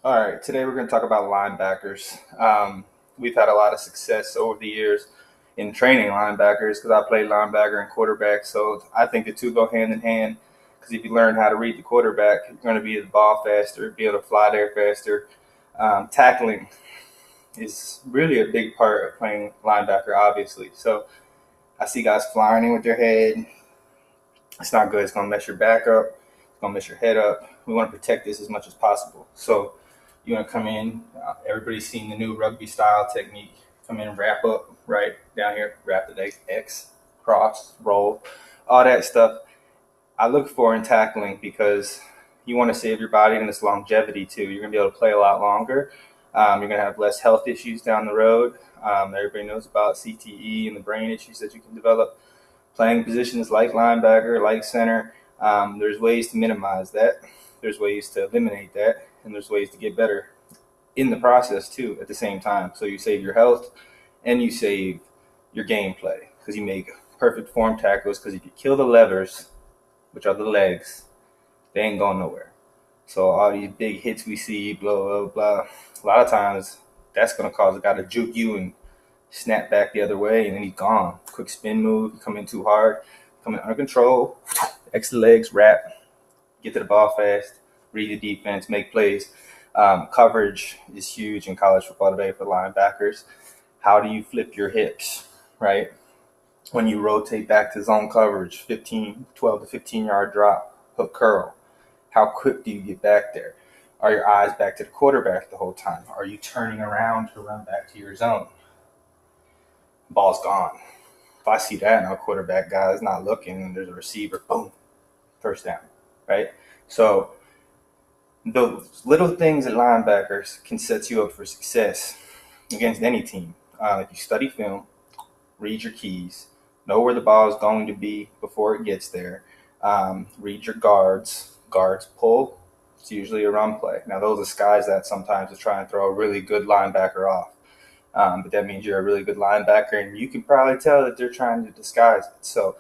All right, today we're going to talk about linebackers. We've had a lot of success over the years in training linebackers because I played linebacker and quarterback. So I think the two go hand in hand because if you learn how to read the quarterback, you're going to be the ball faster, be able to fly there faster. Tackling is really a big part of playing linebacker, obviously. So I see guys flying in with their head. It's not good. It's going to mess your back up. It's going to mess your head up. We want to protect this as much as possible. So you want to come in. Everybody's seen the new rugby style technique. Come in, wrap up right down here, wrap the leg, X, cross, roll, all that stuff. I look for in tackling because you want to save your body and its longevity too. You're going to be able to play a lot longer. You're going to have less health issues down the road. Everybody knows about CTE and the brain issues that you can develop playing positions like linebacker, like center. There's ways to minimize that. There's ways to eliminate that, and there's ways to get better in the process too at the same time. So you save your health and you save your gameplay because you make perfect form tackles. Because if you kill the levers, which are the legs, they ain't going nowhere. So all these big hits we see, blah blah blah. A lot of times that's going to cause a guy to juke you and snap back the other way, and then he's gone. Quick spin move, come in too hard, come in under control, extra legs, wrap, get to the ball fast, read the defense, make plays. Coverage is huge in college football today for linebackers. How do you flip your hips, right? When you rotate back to zone coverage, 12 to 15 yard drop, hook curl. How quick do you get back there? Are your eyes back to the quarterback the whole time? Are you turning around to run back to your zone? Ball's gone. If I see that and our quarterback guy is not looking and there's a receiver, boom, first down, right? So those little things at linebackers can set you up for success against any team. If you study film, read your keys, know where the ball is going to be before it gets there, read your guards. Guards pull, it's usually a run play. Now, those are skies that sometimes to try and throw a really good linebacker off. But that means you're a really good linebacker, and you can probably tell that they're trying to disguise it. So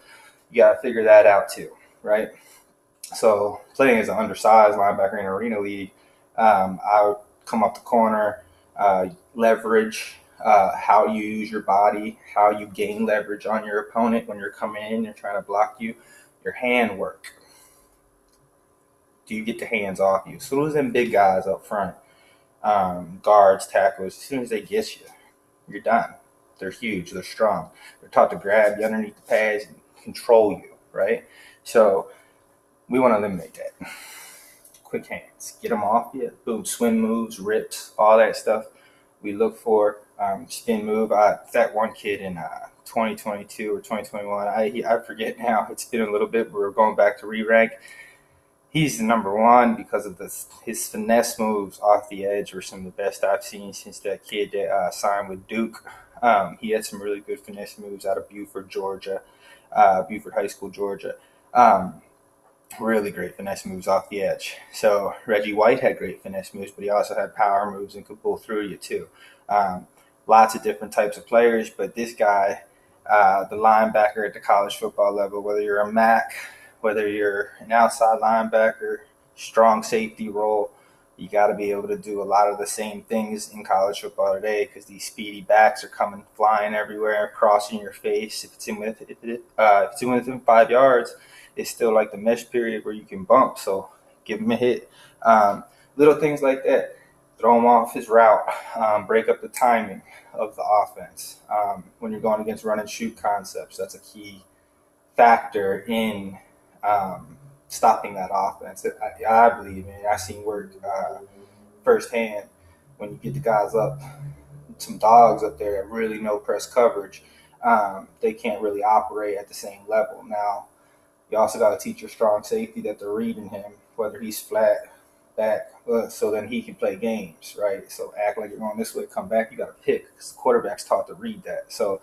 you got to figure that out too, right? So playing as an undersized linebacker in Arena League, I would come up the corner, leverage, how you use your body, how you gain leverage on your opponent when you're coming in and trying to block you, your hand work. Do you get the hands off you? So those them big guys up front, guards, tacklers, as soon as they get you, you're done. They're huge. They're strong. They're taught to grab you underneath the pads and control you, right? So we want to eliminate that. Quick hands. Get them off you. Boom. Swim moves, rips, all that stuff. We look for spin move. That one kid in 2022 or 2021, I forget now. It's been a little bit, but we're going back to re-rank. He's the number one because of his finesse moves off the edge were some of the best I've seen since that kid that signed with Duke. He had some really good finesse moves out of Buford, Georgia, Buford High School, Georgia. Really great finesse moves off the edge. So Reggie White had great finesse moves, but he also had power moves and could pull through you too. Lots of different types of players, but this guy, the linebacker at the college football level, whether you're a MAC, whether you're an outside linebacker, strong safety role, you got to be able to do a lot of the same things in college football today because these speedy backs are coming flying everywhere, crossing your face. If it's within 5 yards, it's still like the mesh period where you can bump. So give him a hit. Little things like that. Throw him off his route. Break up the timing of the offense. When you're going against run and shoot concepts, that's a key factor in stopping that offense. I believe in it. I've seen work firsthand when you get the guys up, some dogs up there that really know press coverage. They can't really operate at the same level. Now, you also got to teach your strong safety that they're reading him, whether he's flat, back, so then he can play games, right? So act like you're going this way, come back, you got to pick because the quarterback's taught to read that. So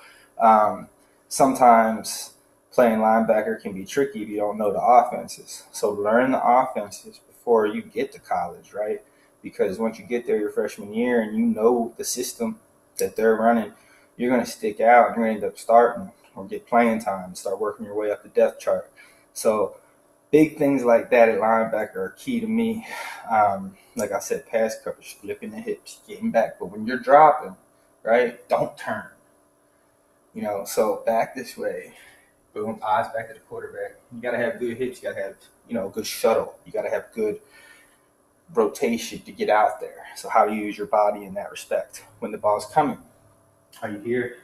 sometimes playing linebacker can be tricky if you don't know the offenses. So learn the offenses before you get to college, right? Because once you get there your freshman year and you know the system that they're running, you're going to stick out and you're going to end up starting or get playing time and start working your way up the depth chart. So Big things like that at linebacker are key to me. Like I said, pass coverage, flipping the hips, getting back. But when you're dropping, right, don't turn. So back this way, boom, eyes back to the quarterback. You got to have good hips. You got to have, good shuttle. You got to have good rotation to get out there. So how do you use your body in that respect? When the ball's coming, are you here?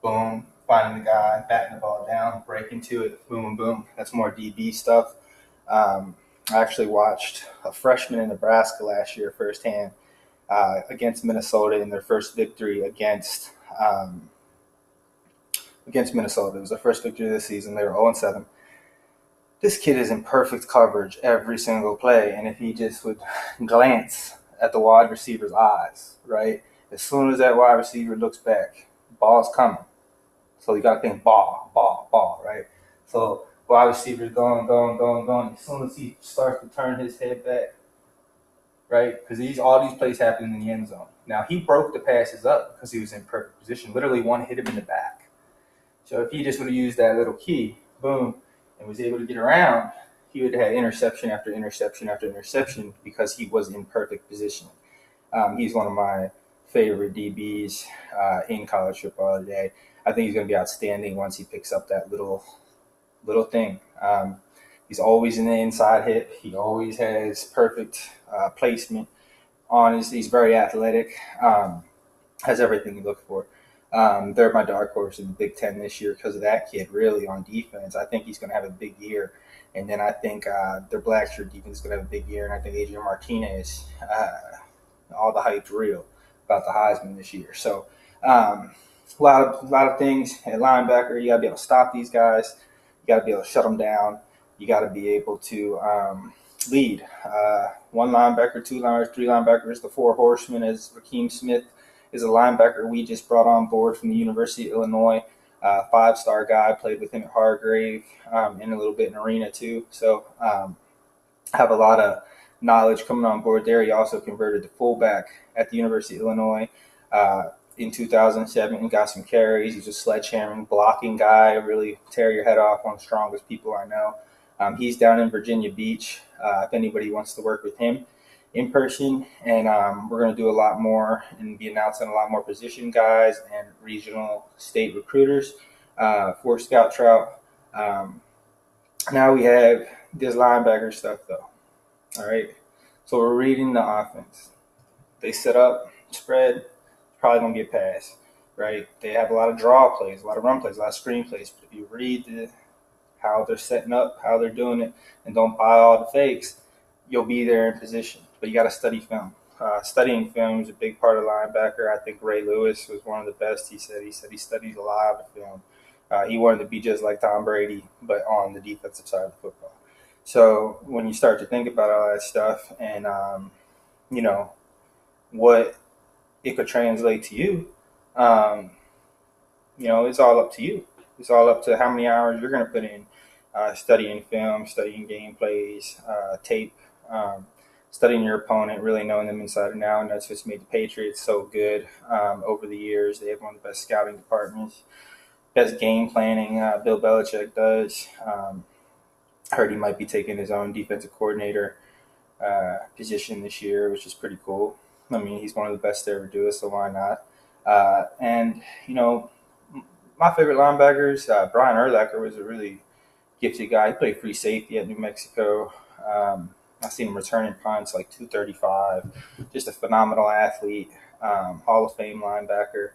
Boom, finding the guy, batting the ball down, break into it, boom, boom. That's more DB stuff. I actually watched a freshman in Nebraska last year firsthand against Minnesota in their first victory against Minnesota. It was their first victory of the season. They were 0-7. This kid is in perfect coverage every single play, and if he just would glance at the wide receiver's eyes, right, as soon as that wide receiver looks back, ball's coming. So you got to think ball, ball, ball, right? So wide receiver's going. As soon as he starts to turn his head back, right, because all these plays happen in the end zone. Now, he broke the passes up because he was in perfect position. Literally, one hit him in the back. So if he just would have used that little key, boom, and was able to get around, he would have had interception after interception after interception because he was in perfect position. He's one of my favorite DBs in college football today. I think he's going to be outstanding once he picks up that little thing. He's always in the inside hip. He always has perfect placement on his. He's very athletic. Has everything you look for. They're my dark horse in the Big Ten this year because of that kid, really, on defense. I think he's going to have a big year. And then I think their Blackshirt defense is going to have a big year. And I think Adrian Martinez, all the hype's real about the Heisman this year. So a lot of things at linebacker. You got to be able to stop these guys. You got to be able to shut them down. You got to be able to lead. One linebacker, two linebackers, three linebackers, the four horsemen, as Raheem Smith is a linebacker we just brought on board from the University of Illinois. 5-star guy, played with him at Hargrave and a little bit in Arena too. So have a lot of knowledge coming on board there. He also converted to fullback at the University of Illinois in 2007 and got some carries. He's a sledgehammering, blocking guy, really tear your head off, one of the strongest people I know. He's down in Virginia Beach if anybody wants to work with him in person, and we're going to do a lot more and be announcing a lot more position guys and regional state recruiters for Scout Trout. Now we have this linebacker stuff though. All right, so we're reading the offense. They set up, spread, probably going to get passed, right? They have a lot of draw plays, a lot of run plays, a lot of screen plays. But if you read how they're setting up, how they're doing it, and don't buy all the fakes, you'll be there in position. But you got to study film. Studying film is a big part of linebacker. I think Ray Lewis was one of the best. He said he studies a lot of film. He wanted to be just like Tom Brady, but on the defensive side of the football. So when you start to think about all that stuff and, what it could translate to you, it's all up to you. It's all up to how many hours you're going to put in studying film, studying game plays, tape, studying your opponent, really knowing them inside and out. And that's what's made the Patriots so good over the years. They have one of the best scouting departments, best game planning. Bill Belichick does. I heard he might be taking his own defensive coordinator position this year, which is pretty cool. I mean, he's one of the best to ever do it, so why not? My favorite linebackers, Brian Urlacher was a really gifted guy. He played free safety at New Mexico. I've seen him returning punts like 235. Just a phenomenal athlete, Hall of Fame linebacker.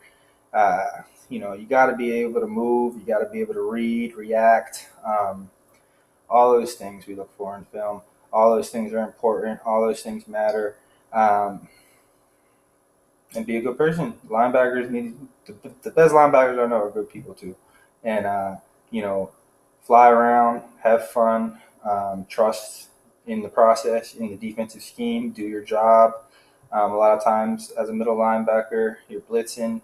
You got to be able to move. You got to be able to read, react. All those things we look for in film. All those things are important. All those things matter. And be a good person. Linebackers need the best linebackers I know are good people too. And fly around, have fun, trust in the process, in the defensive scheme, do your job. A lot of times as a middle linebacker, you're blitz the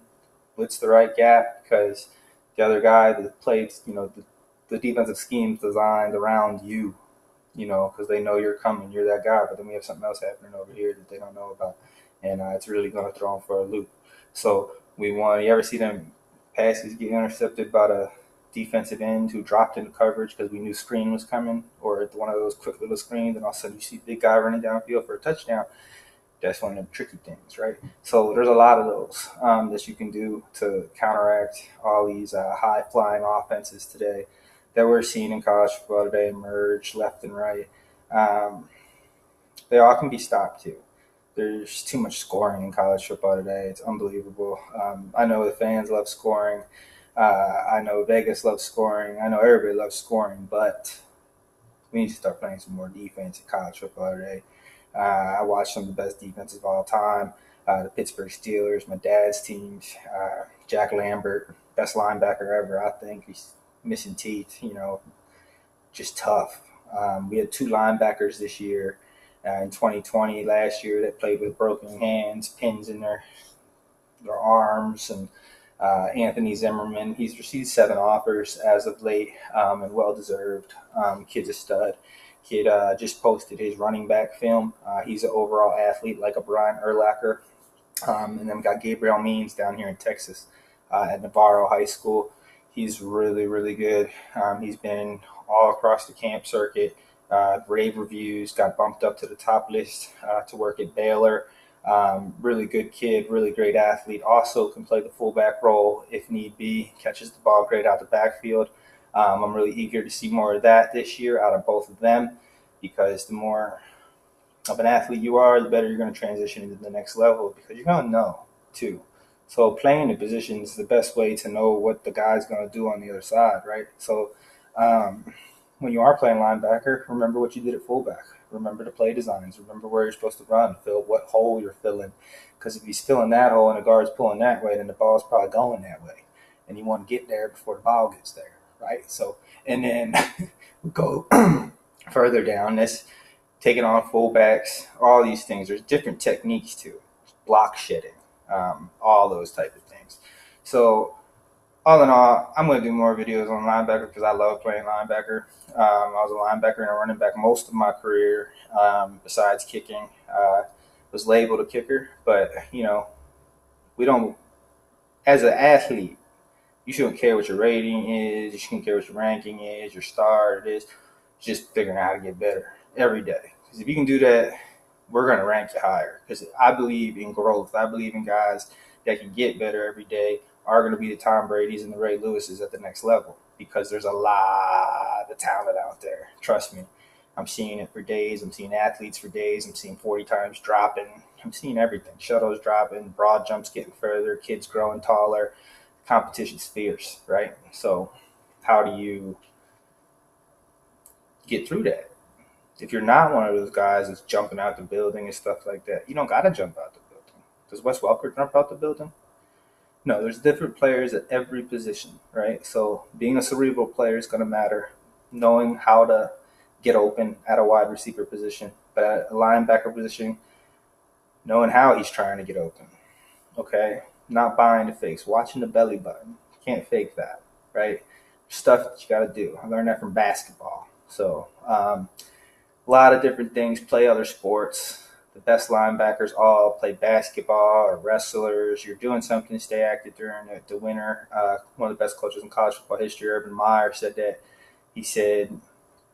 right gap because the other guy that plays, the defensive scheme's designed around you, because they know you're coming, you're that guy. But then we have something else happening over here that they don't know about. And it's really going to throw them for a loop. So you ever see them passes get intercepted by defensive end who dropped into coverage because we knew screen was coming, or one of those quick little screens, and all of a sudden you see the big guy running downfield for a touchdown. That's one of the tricky things, right? So there's a lot of those that you can do to counteract all these high-flying offenses today that we're seeing in college football today emerge left and right. Um, they all can be stopped too. There's too much scoring in college football today. It's unbelievable. I know the fans love scoring. I know Vegas loves scoring. I know everybody loves scoring, but we need to start playing some more defense in college football today. I watched some of the best defenses of all time. The Pittsburgh Steelers, my dad's teams. Jack Lambert, best linebacker ever, I think. He's missing teeth, just tough. We had two linebackers this year in 2020, last year, that played with broken hands, pins in their arms, and Anthony Zimmerman. He's received 7 offers as of late, and well-deserved. Kid's a stud. Kid just posted his running back film. He's an overall athlete like a Brian Urlacher. And then we got Gabriel Means down here in Texas at Navarro High School. He's really, really good. He's been all across the camp circuit. Rave reviews, got bumped up to the top list to work at Baylor. Really good kid, really great athlete. Also can play the fullback role if need be. Catches the ball great out the backfield. I'm really eager to see more of that this year out of both of them, because the more of an athlete you are, the better you're going to transition into the next level, because you're going to know too. So playing the position is the best way to know what the guy's going to do on the other side, right? So when you are playing linebacker, remember what you did at fullback. Remember the play designs. Remember where you're supposed to run, fill what hole you're filling. Because if he's filling that hole and the guard's pulling that way, then the ball's probably going that way. And you want to get there before the ball gets there, right? So, and then we go further down this, taking on fullbacks, all these things. There's different techniques too. Block shedding, all those type of things. So all in all, I'm going to do more videos on linebacker because I love playing linebacker. I was a linebacker and a running back most of my career, besides kicking. Was labeled a kicker, but, we don't, as an athlete, you shouldn't care what your rating is. You shouldn't care what your ranking is, your star it is. Just figuring out how to get better every day. Because if you can do that, we're going to rank you higher. Because I believe in growth. I believe in guys that can get better every day are going to be the Tom Brady's and the Ray Lewises at the next level, because there's a lot of talent out there. Trust me. I'm seeing it for days. I'm seeing athletes for days. I'm seeing 40 times dropping. I'm seeing everything. Shuttles dropping, broad jumps getting further, kids growing taller. Competition's fierce, right? So how do you get through that? If you're not one of those guys that's jumping out the building and stuff like that, you don't got to jump out the building. Does Wes Welker jump out the building? No, there's different players at every position, right? So being a cerebral player is going to matter. Knowing how to get open at a wide receiver position, but at a linebacker position, knowing how he's trying to get open, okay? Not buying the fakes, watching the belly button. You can't fake that, right? Stuff that you got to do. I learned that from basketball. So a lot of different things. Play other sports. The best linebackers all play basketball or wrestlers. You're doing something to stay active during the winter. One of the best coaches in college football history, Urban Meyer, said that. He said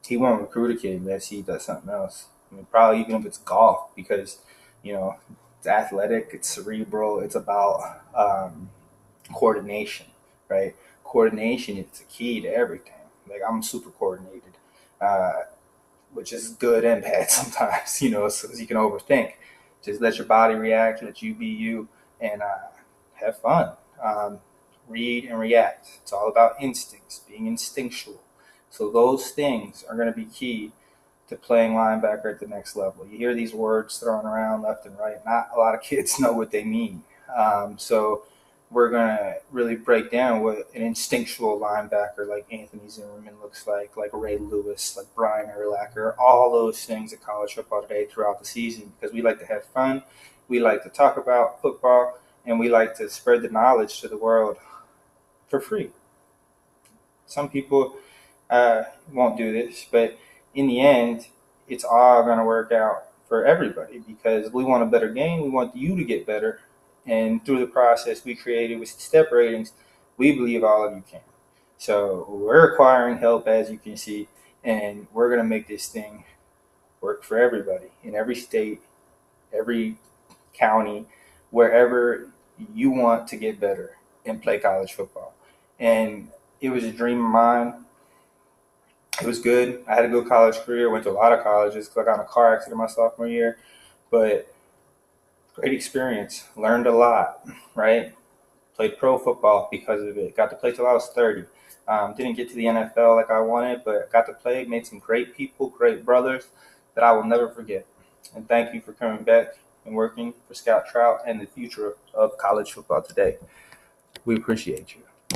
he won't recruit a kid unless he does something else. I mean, probably even if it's golf, because, it's athletic, it's cerebral, it's about coordination, right? Coordination is the key to everything. Like, I'm super coordinated, which is good and bad sometimes, so you can overthink. Just let your body react, let you be you, and have fun. Read and react. It's all about instincts, being instinctual. So those things are going to be key to playing linebacker at the next level. You hear these words thrown around left and right. Not a lot of kids know what they mean. So we're going to really break down what an instinctual linebacker like Anthony Zimmerman looks like Ray Lewis, like Brian Urlacher, all those things at college football today throughout the season, because we like to have fun. We like to talk about football, and we like to spread the knowledge to the world for free. Some people won't do this, but in the end, it's all going to work out for everybody, because we want a better game. We want you to get better. And through the process we created with step ratings, we believe all of you can. So we're acquiring help, as you can see, and we're going to make this thing work for everybody in every state, every county, wherever you want to get better and play college football. And it was a dream of mine. It was good. I had a good college career, went to a lot of colleges because I got in a car accident my sophomore year. But great experience, learned a lot, right? Played pro football because of it. Got to play till I was 30. Didn't get to the NFL like I wanted, but got to play, made some great people, great brothers that I will never forget. And thank you for coming back and working for Scout Trout and the future of college football today. We appreciate you.